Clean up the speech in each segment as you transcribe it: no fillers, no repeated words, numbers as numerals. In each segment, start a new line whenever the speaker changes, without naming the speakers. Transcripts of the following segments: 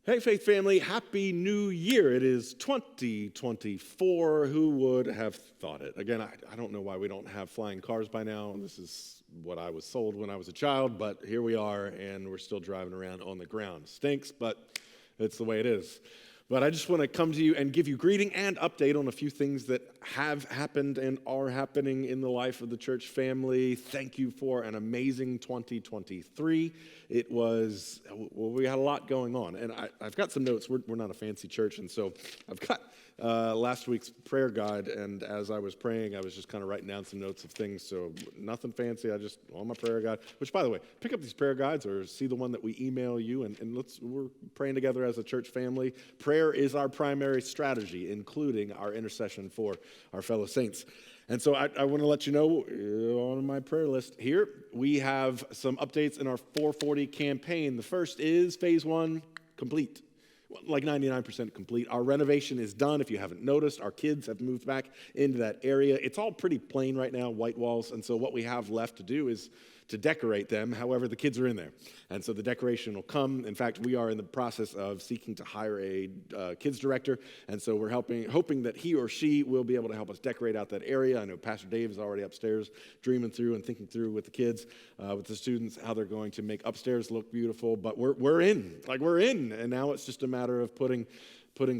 Hey, Faith family, Happy New Year. It is 2024. Who would have thought it? Again, I don't know why we don't have flying cars by now. This is what I was sold when I was a child, but here we are, and we're still driving around on the ground. Stinks, but it's the way it is. But I just want to come to you and give you greeting and update on a few things that have happened and are happening in the life of the church family. Thank you for an amazing 2023. It was, well, we had a lot going on. And I've got some notes. We're not a fancy church, and so I've got last week's prayer guide, and as I was praying, I was just kind of writing down some notes of things, so nothing fancy. I just, on my prayer guide, which, by the way, pick up these prayer guides or see the one that we email you, and we're praying together as a church family. Prayer is our primary strategy, including our intercession for our fellow saints. And so I want to let you know, on my prayer list here, we have some updates in our 440 campaign. The first is phase 1 complete. Like 99% complete. Our renovation is done. If you haven't noticed, our kids have moved back into that area. It's all pretty plain right now, white walls, and so what we have left to do is to decorate them. However, the kids are in there, and so the decoration will come. In fact, we are in the process of seeking to hire a kids director, and so we're hoping that he or she will be able to help us decorate out that area. I know Pastor Dave is already upstairs dreaming through and thinking through with the kids, with the students, how they're going to make upstairs look beautiful. But we're in, and now it's just a matter of putting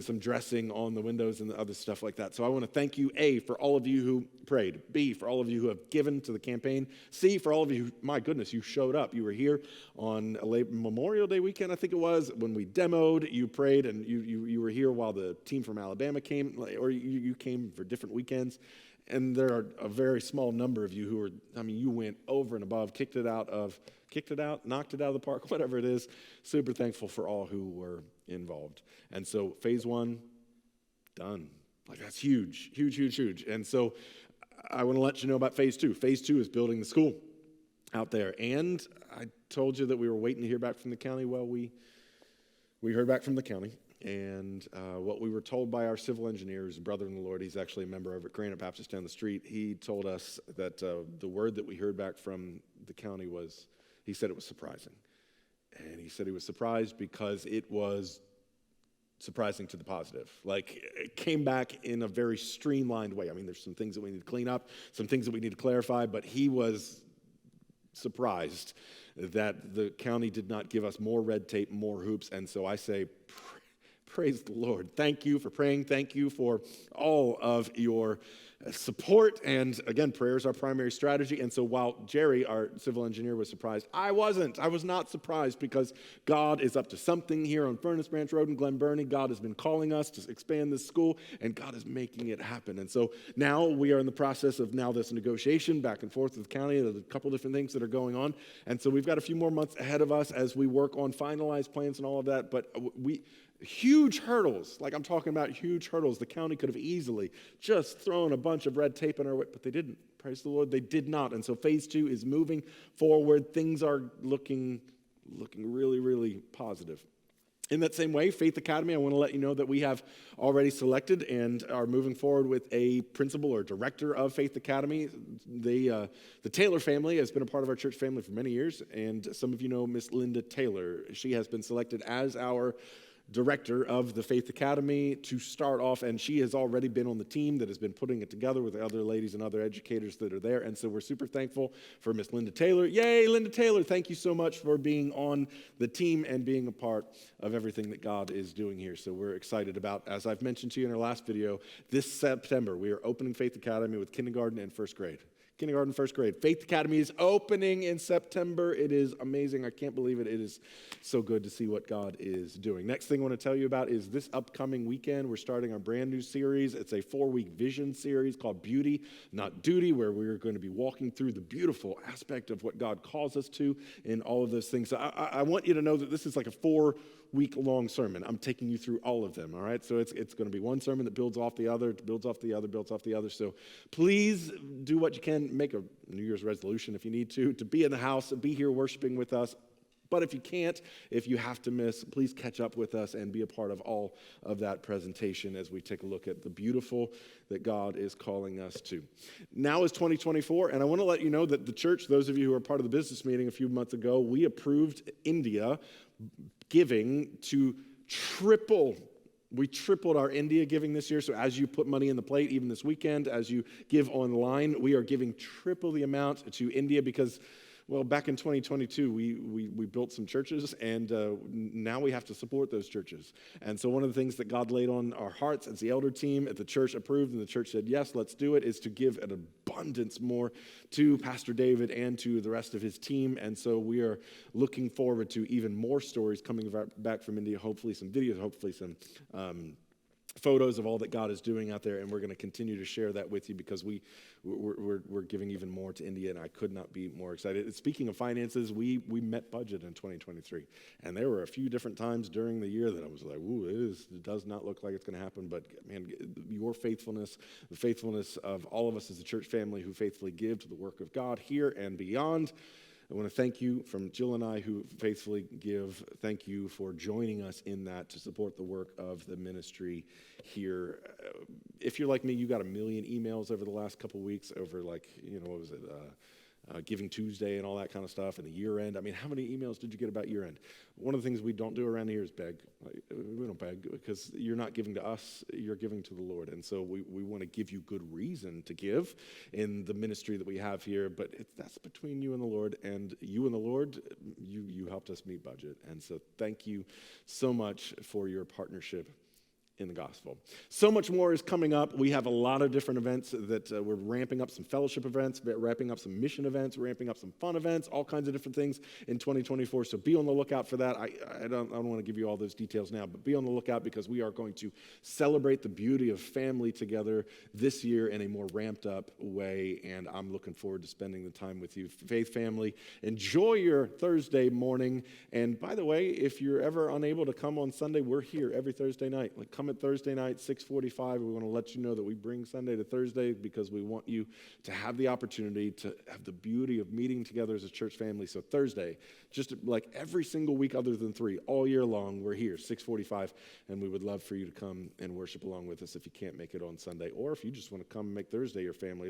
some dressing on the windows and the other stuff like that. So I want to thank you, A, for all of you who prayed, B, for all of you who have given to the campaign, C, for all of you who, my goodness, you showed up. You were here on Memorial Day weekend, I think it was, when we demoed, you prayed, and you were here while the team from Alabama came, or you came for different weekends. And there are a very small number of you who you went over and above, knocked it out of the park, whatever it is. Super thankful for all who were involved. And so phase 1, done. Like, that's huge, huge, huge, huge. And so I want to let you know about phase 2. Phase 2 is building the school out there. And I told you that we were waiting to hear back from the county. Well, we heard back from the county. And what we were told by our civil engineer, who's a brother in the Lord, he's actually a member over at Granite Baptist down the street, he told us that the word that we heard back from the county was, he said it was surprising. And he said he was surprised because it was surprising to the positive. Like, it came back in a very streamlined way. I mean, there's some things that we need to clean up, some things that we need to clarify, but he was surprised that the county did not give us more red tape, more hoops. And so I say, praise the Lord. Thank you for praying. Thank you for all of your support. And again, prayer is our primary strategy. And so while Jerry, our civil engineer, was surprised, I wasn't. I was not surprised, because God is up to something here on Furnace Branch Road in Glen Burnie. God has been calling us to expand this school, and God is making it happen. And so now we are in the process of this negotiation back and forth with the county. There's a couple different things that are going on. And so we've got a few more months ahead of us as we work on finalized plans and all of that. But huge hurdles, like I'm talking about huge hurdles. The county could have easily just thrown a bunch of red tape in our way, but they didn't. Praise the Lord, they did not. And so phase 2 is moving forward. Things are looking really, really positive. In that same way, Faith Academy, I want to let you know that we have already selected and are moving forward with a principal or director of Faith Academy. The Taylor family has been a part of our church family for many years, and some of you know Miss Linda Taylor. She has been selected as our director of the Faith Academy to start off, and she has already been on the team that has been putting it together with the other ladies and other educators that are there. And so we're super thankful for Miss Linda Taylor. Yay, Linda Taylor! Thank you so much for being on the team and being a part of everything that God is doing here. So we're excited about, as I've mentioned to you in our last video, this September we are opening Faith Academy with kindergarten and first grade. Kindergarten, first grade. Faith Academy is opening in September. It is amazing. I can't believe it. It is so good to see what God is doing. Next thing I want to tell you about is this upcoming weekend. We're starting our brand new series. It's a 4-week vision series called Beauty, Not Duty, where we're going to be walking through the beautiful aspect of what God calls us to in all of those things. So I want you to know that this is like a 4-week-long sermon. I'm taking you through all of them, all right? So it's going to be one sermon that builds off the other, builds off the other, builds off the other. So please do what you can. Make a New Year's resolution if you need to be in the house, be here worshiping with us. But if you can't, if you have to miss, please catch up with us and be a part of all of that presentation as we take a look at the beautiful that God is calling us to. Now is 2024, and I want to let you know that the church, those of you who are part of the business meeting a few months ago, we approved India giving to We tripled our India giving this year. So as you put money in the plate, even this weekend, as you give online, we are giving triple the amount to India because, well, back in 2022, we built some churches, and now we have to support those churches. And so one of the things that God laid on our hearts as the elder team at the church approved, and the church said, yes, let's do it, is to give an abundance more to Pastor David and to the rest of his team. And so we are looking forward to even more stories coming back from India, hopefully some videos, hopefully some photos of all that God is doing out there, and we're going to continue to share that with you because we're giving even more to India, and I could not be more excited. Speaking of finances, we met budget in 2023, and there were a few different times during the year that I was like, ooh, it does not look like it's going to happen, but man, your faithfulness, the faithfulness of all of us as a church family who faithfully give to the work of God here and beyond. I want to thank you from Jill and I who faithfully give. Thank you for joining us in that to support the work of the ministry here. If you're like me, you got a million emails over the last couple weeks over what was it? Giving Tuesday and all that kind of stuff, and the year end. I mean, how many emails did you get about year end? One of the things we don't do around here is beg. We don't beg because you're not giving to us, you're giving to the Lord. And so we want to give you good reason to give in the ministry that we have here, but that's between you and the Lord, and you and the Lord, you helped us meet budget. And so thank you so much for your partnership in the gospel. So much more is coming up. We have a lot of different events that we're ramping up, some fellowship events, ramping up some mission events, ramping up some fun events, all kinds of different things in 2024. So be on the lookout for that. I don't want to give you all those details now, but be on the lookout because we are going to celebrate the beauty of family together this year in a more ramped up way, and I'm looking forward to spending the time with you. Faith family, enjoy your Thursday morning. And by the way, if you're ever unable to come on Sunday, we're here every Thursday night. Come at Thursday night, 6:45. We want to let you know that we bring Sunday to Thursday because we want you to have the opportunity to have the beauty of meeting together as a church family. So Thursday, just like every single week other than 3, all year long, we're here, 6:45, and we would love for you to come and worship along with us if you can't make it on Sunday, or if you just want to come and make Thursday your family.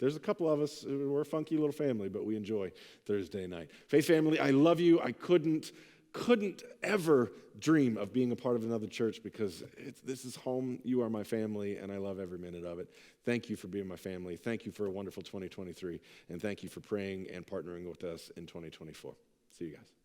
There's a couple of us, we're a funky little family, but we enjoy Thursday night. Faith family, I love you. I couldn't ever dream of being a part of another church because this is home. You are my family, and I love every minute of it. Thank you for being my family. Thank you for a wonderful 2023, and thank you for praying and partnering with us in 2024. See you guys.